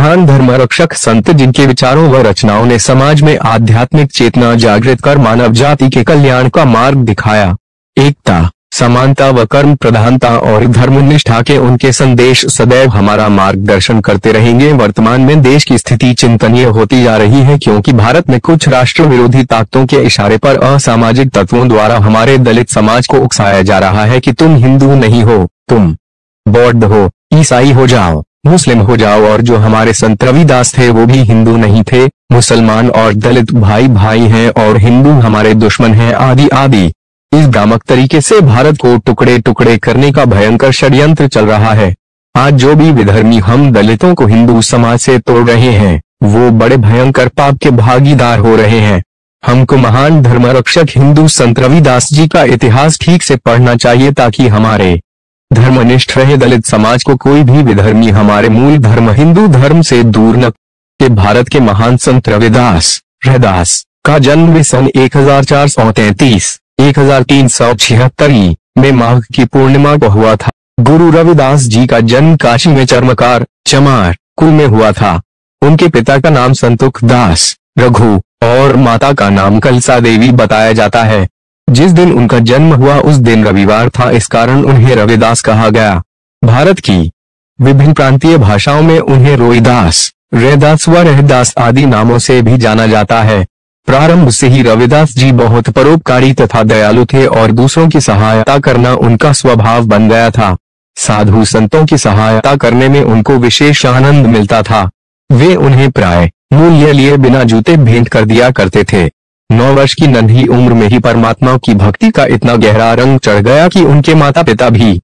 महान धर्मरक्षक संत जिनके विचारों व रचनाओं ने समाज में आध्यात्मिक चेतना जागृत कर मानव जाति के कल्याण का मार्ग दिखाया। एकता, समानता व कर्म प्रधानता और धर्मनिष्ठा के उनके संदेश सदैव हमारा मार्गदर्शन करते रहेंगे। वर्तमान में देश की स्थिति चिंतनीय होती जा रही है, क्योंकि भारत में कुछ राष्ट्र विरोधी ताकतों के इशारे पर असामाजिक तत्वों द्वारा हमारे दलित समाज को उकसाया जा रहा है कि तुम हिंदू नहीं हो, तुम बौद्ध हो, ईसाई हो जाओ, मुस्लिम हो जाओ। और जो हमारे संत रविदास थे वो भी हिंदू नहीं थे, मुसलमान और दलित भाई भाई हैं और हिंदू हमारे दुश्मन हैं, आदि आदि। इस भ्रामक तरीके से भारत को टुकड़े टुकड़े करने का भयंकर षड्यंत्र चल रहा है। आज जो भी विधर्मी हम दलितों को हिंदू समाज से तोड़ रहे हैं, वो बड़े भयंकर पाप के भागीदार हो रहे हैं। हमको महान धर्मरक्षक हिंदू संत रविदास जी का इतिहास ठीक से पढ़ना चाहिए, ताकि हमारे धर्मनिष्ठ रहे दलित समाज को कोई भी विधर्मी हमारे मूल धर्म हिंदू धर्म से दूर न के। भारत के महान संत रविदास का जन्म सन 1433 में माघ की पूर्णिमा को हुआ था। गुरु रविदास जी का जन्म काशी में चमार कुल में हुआ था। उनके पिता का नाम संतुख दास रघु और माता का नाम कलसा देवी बताया जाता है। जिस दिन उनका जन्म हुआ उस दिन रविवार था, इस कारण उन्हें रविदास कहा गया। भारत की विभिन्न प्रांतीय भाषाओं में उन्हें रोहिदास, रैदास व रहदास आदि नामों से भी जाना जाता है। प्रारंभ से ही रविदास जी बहुत परोपकारी तथा दयालु थे और दूसरों की सहायता करना उनका स्वभाव बन गया था। साधु संतों की सहायता करने में उनको विशेष आनंद मिलता था। वे उन्हें प्राय मूल्य लिए बिना जूते भेंट कर दिया करते थे। 9 वर्ष की नन्ही उम्र में ही परमात्मा की भक्ति का इतना गहरा रंग चढ़ गया कि उनके माता पिता भी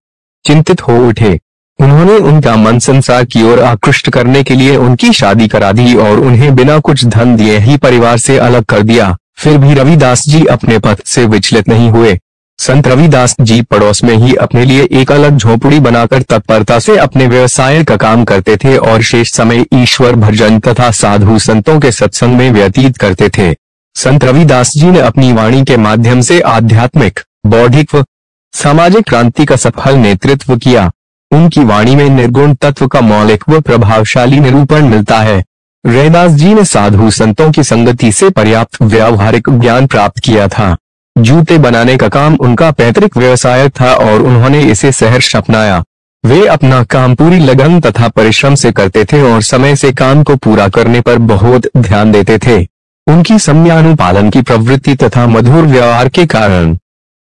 चिंतित हो उठे। उन्होंने उनका मन संसार की ओर आकृष्ट करने के लिए उनकी शादी करा दी और उन्हें बिना कुछ धन दिए ही परिवार से अलग कर दिया। फिर भी रविदास जी अपने पथ से विचलित नहीं हुए। संत रविदास जी पड़ोस में ही अपने लिए एक अलग झोपड़ी बनाकर तत्परता से अपने व्यवसाय का काम करते थे और शेष समय ईश्वर भजन तथा साधु संतों के सत्संग में व्यतीत करते थे। संत रविदास जी ने अपनी वाणी के माध्यम से आध्यात्मिक, बौद्धिक व सामाजिक क्रांति का सफल नेतृत्व किया। उनकी वाणी में निर्गुण तत्व का मौलिक व प्रभावशाली निरूपण मिलता है। रैदास जी ने साधु संतों की संगति से पर्याप्त व्यावहारिक ज्ञान प्राप्त किया था। जूते बनाने का काम उनका पैतृक व्यवसाय था और उन्होंने इसे सहर्ष अपनाया। वे अपना काम पूरी लगन तथा परिश्रम से करते थे और समय से काम को पूरा करने पर बहुत ध्यान देते थे। उनकी समयानुपालन की प्रवृत्ति तथा मधुर व्यवहार के कारण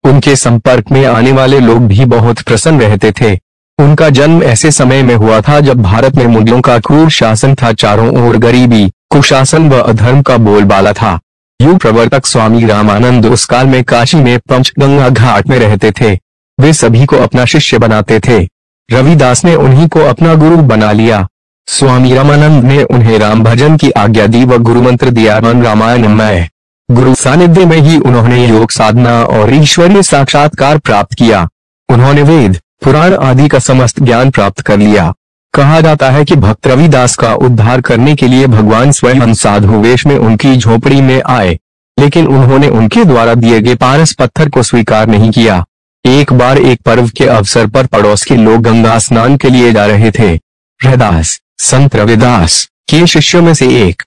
उनके संपर्क में आने वाले लोग भी बहुत प्रसन्न रहते थे। उनका जन्म ऐसे समय में हुआ था जब भारत में मुगलों का क्रूर शासन था। चारों ओर गरीबी, कुशासन व अधर्म का बोलबाला था। युग प्रवर्तक स्वामी रामानंद उस काल में काशी में पंचगंगा घाट में रहते थे। वे सभी को अपना शिष्य बनाते थे। रविदास ने उन्हीं को अपना गुरु बना लिया। स्वामी रामानंद ने उन्हें राम भजन की आज्ञा दी व गुरु मंत्र दिया। रामायणमय गुरु सानिध्य में ही उन्होंने योग साधना और ईश्वरीय साक्षात्कार प्राप्त किया। उन्होंने वेद, पुराण आदि का समस्त ज्ञान प्राप्त कर लिया। कहा जाता है कि भक्त रविदास का उद्धार करने के लिए भगवान स्वयं साधु वेश में उनकी झोपड़ी में आए, लेकिन उन्होंने उनके द्वारा दिए गए पारस पत्थर को स्वीकार नहीं किया। एक बार एक पर्व के अवसर पर पड़ोस के लोग गंगा स्नान के लिए जा रहे थे। रैदास, संत रविदास के शिष्यों में से एक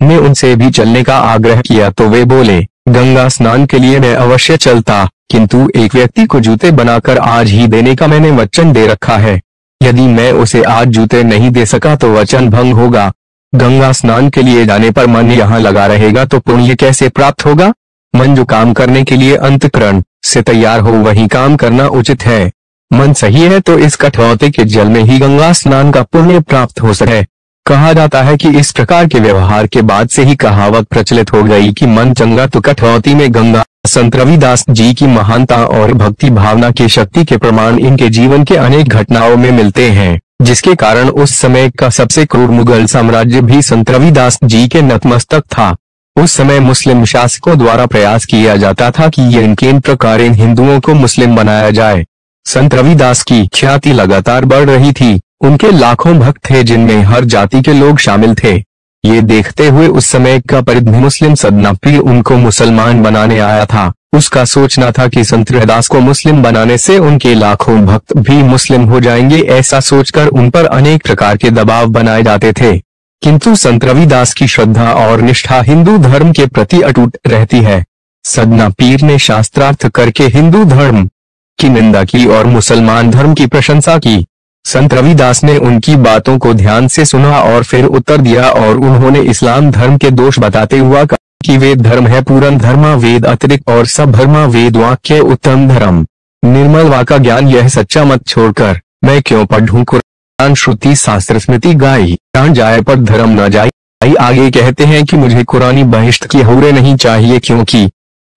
ने उनसे भी चलने का आग्रह किया तो वे बोले, गंगा स्नान के लिए मैं अवश्य चलता, किंतु एक व्यक्ति को जूते बनाकर आज ही देने का मैंने वचन दे रखा है। यदि मैं उसे आज जूते नहीं दे सका तो वचन भंग होगा। गंगा स्नान के लिए जाने पर मन यहाँ लगा रहेगा तो पुण्य कैसे प्राप्त होगा? मन जो काम करने के लिए अंतःकरण से तैयार हो वही काम करना उचित है। मन सही है तो इस कठौती के जल में ही गंगा स्नान का पुण्य प्राप्त हो सके। कहा जाता है कि इस प्रकार के व्यवहार के बाद से ही कहावत प्रचलित हो गई कि मन चंगा तो कठौती में गंगा। संत रविदास जी की महानता और भक्ति भावना की शक्ति के प्रमाण इनके जीवन के अनेक घटनाओं में मिलते हैं, जिसके कारण उस समय का सबसे क्रूर मुगल साम्राज्य भी संत रविदास जी के नतमस्तक था। उस समय मुस्लिम शासकों द्वारा प्रयास किया जाता था कि ये किन प्रकार इन हिंदुओं को मुस्लिम बनाया जाए। संत रविदास की ख्याति लगातार बढ़ रही थी। उनके लाखों भक्त थे जिनमें हर जाति के लोग शामिल थे। ये देखते हुए उस समय का परिद्ध मुस्लिम सदना भी उनको मुसलमान बनाने आया था। उसका सोचना था कि संत रविदास को मुस्लिम बनाने से उनके लाखों भक्त भी मुस्लिम हो जाएंगे। ऐसा सोचकर उन पर अनेक प्रकार के दबाव बनाए जाते थे, किंतु संत रविदास की श्रद्धा और निष्ठा हिंदू धर्म के प्रति अटूट रहती है। सदना पीर ने शास्त्रार्थ करके हिंदू धर्म की निंदा की और मुसलमान धर्म की प्रशंसा की। संत रविदास ने उनकी बातों को ध्यान से सुना और फिर उत्तर दिया, और उन्होंने इस्लाम धर्म के दोष बताते हुआ कहा कि वेद धर्म है पूर्ण धर्मा वेद अतिरिक्त और सब धर्मा वेद वाक्य उत्तम धर्म। निर्मल वाका ज्ञान यह सच्चा मत छोड़कर मैं क्यों पढ़ूं कुरान श्रुति शास्त्र स्मृति गाई जान जाए पर धर्म न जाए। आगे कहते हैं कि मुझे कुरानी बहिश्त की हूरें नहीं चाहिए क्योंकि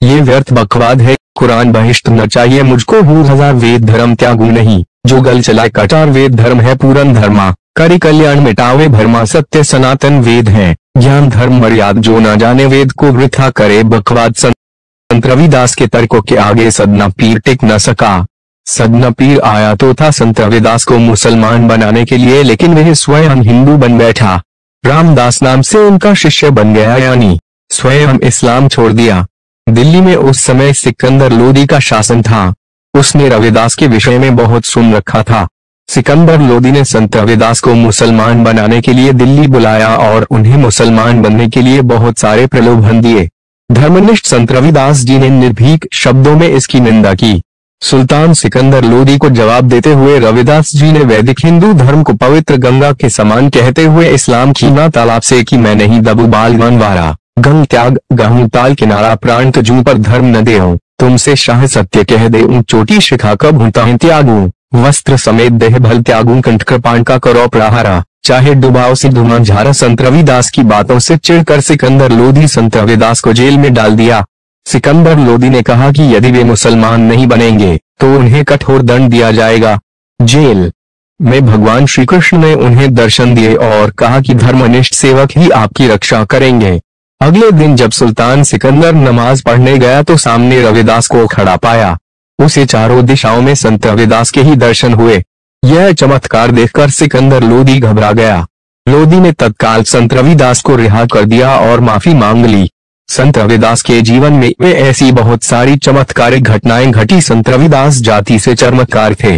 ये व्यर्थ बकवाद है। कुरान बहिश्त न चाहिए मुझको हूर हजार वेद धर्म त्यागू नहीं जो गल चलाए कटार वेद धर्म है पूर्ण धर्मा करि कल्याण मिटावे भरमा सत्य सनातन वेद है ज्ञान धर्म मर्याद जो न जाने वेद को वृथा करे बकवाद। संत रविदास के तर्कों के आगे सदना पीर टिक न सका। सदना पीर आया तो था संत रविदास को मुसलमान बनाने के लिए, लेकिन वह स्वयं हिंदू बन बैठा। रामदास नाम से उनका शिष्य बन गया, यानी स्वयं इस्लाम छोड़ दिया। दिल्ली में उस समय सिकंदर लोदी का शासन था। उसने रविदास के विषय में बहुत सुन रखा था। सिकंदर लोदी ने संत रविदास को मुसलमान बनाने के लिए दिल्ली बुलाया और उन्हें मुसलमान बनने के लिए बहुत सारे प्रलोभन दिए। धर्मनिष्ठ संत रविदास जी ने निर्भीक शब्दों में इसकी निंदा की। सुल्तान सिकंदर लोदी को जवाब देते हुए रविदास जी ने वैदिक हिंदू धर्म को पवित्र गंगा के समान कहते हुए इस्लाम खीना तालाब से कि मैं नहीं दबू बाल मनवारा गंग त्याग गहूं ताल किनारा प्राण तजू पर धर्म न देऊं तुमसे शाह सत्य कह दे चोटी शिखा कब हूं त्यागू वस्त्र समेत देह भल त्यागू कंठ कृपाण का करो प्रहारा चाहे डुबाओ से धुआं झारा। संत रविदास की बातों से चिढ़कर सिकंदर लोदी संत रविदास को जेल में डाल दिया। सिकंदर लोदी ने कहा कि यदि वे मुसलमान नहीं बनेंगे तो उन्हें कठोर दंड दिया जाएगा। जेल में भगवान श्री कृष्ण ने उन्हें दर्शन दिए और कहा कि धर्मनिष्ठ सेवक ही आपकी रक्षा करेंगे। अगले दिन जब सुल्तान सिकंदर नमाज पढ़ने गया तो सामने रविदास को खड़ा पाया। उसे चारों दिशाओं में संत रविदास के ही दर्शन हुए। यह चमत्कार देखकर सिकंदर लोदी घबरा गया। लोदी ने तत्काल संत रविदास को रिहा कर दिया और माफी मांग ली। संत रविदास के जीवन में वे ऐसी बहुत सारी चमत्कारिक घटनाएं घटी। संत रविदास जाति से चमत्कार थे,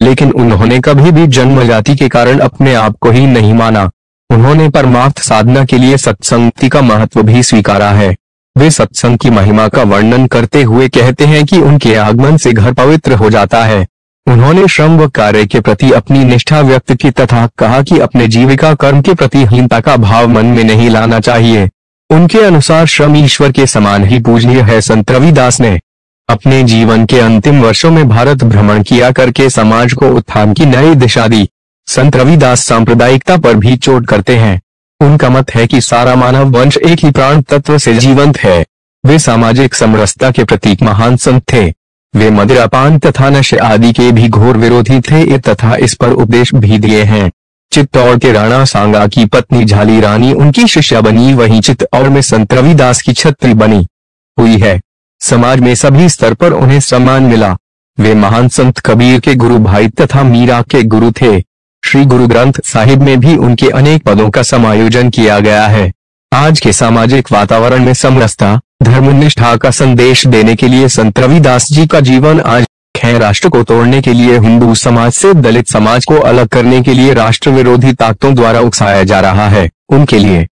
लेकिन उन्होंने कभी भी जन्म जाति के कारण अपने आप को ही नहीं माना। उन्होंने परमार्थ साधना के लिए सत्संग का महत्व भी स्वीकारा है। वे सत्संग की महिमा का वर्णन करते हुए कहते हैं कि उनके आगमन से घर पवित्र हो जाता है। उन्होंने श्रम व कार्य के प्रति अपनी निष्ठा व्यक्त की तथा कहा कि अपने जीविका कर्म के प्रति हीनता का भाव मन में नहीं लाना चाहिए। उनके अनुसार श्रम ईश्वर के समान ही पूजनीय है। संत रविदास ने अपने जीवन के अंतिम वर्षों में भारत भ्रमण किया करके समाज को उत्थान की नई दिशा दी। संत रविदास सांप्रदायिकता पर भी चोट करते हैं। उनका मत है कि सारा मानव वंश एक ही प्राण तत्व से जीवंत है। वे सामाजिक समरसता के प्रतीक महान संत थे। वे मदिरापान तथा नशे आदि के भी घोर विरोधी थे तथा इस पर उपदेश भी दिए हैं। चित्तौड़ के राणा सांगा की पत्नी झाली रानी उनकी शिष्या बनी, वहीं चित्तौड़ में संत रविदास की छत्री बनी हुई है। समाज में सभी स्तर पर उन्हें सम्मान मिला। वे महान संत कबीर के गुरु भाई तथा मीरा के गुरु थे। श्री गुरु ग्रंथ साहिब में भी उनके अनेक पदों का समायोजन किया गया है। आज के सामाजिक वातावरण में समरसता धर्मनिष्ठा का संदेश देने के लिए संत रविदास जी का जीवन आज है। राष्ट्र को तोड़ने के लिए हिंदू समाज से दलित समाज को अलग करने के लिए राष्ट्र विरोधी ताकतों द्वारा उकसाया जा रहा है। उनके लिए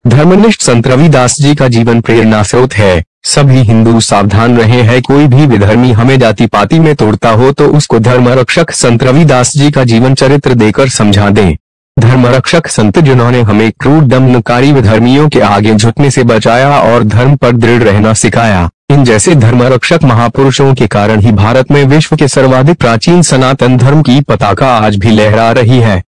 धर्मनिष्ठ संत रविदास जी का जीवन प्रेरणा स्रोत है। सभी हिंदू सावधान रहे हैं, कोई भी विधर्मी हमें जाति पाति में तोड़ता हो तो उसको धर्म रक्षक संत रविदास जी का जीवन चरित्र देकर समझा दें। धर्म रक्षक संत जिन्होंने हमें क्रूर दमनकारी विधर्मियों के आगे झुकने से बचाया और धर्म पर दृढ़ रहना सिखाया। इन जैसे धर्म रक्षक महापुरुषों के कारण ही भारत में विश्व के सर्वाधिक प्राचीन सनातन धर्म की पताका आज भी लहरा रही है।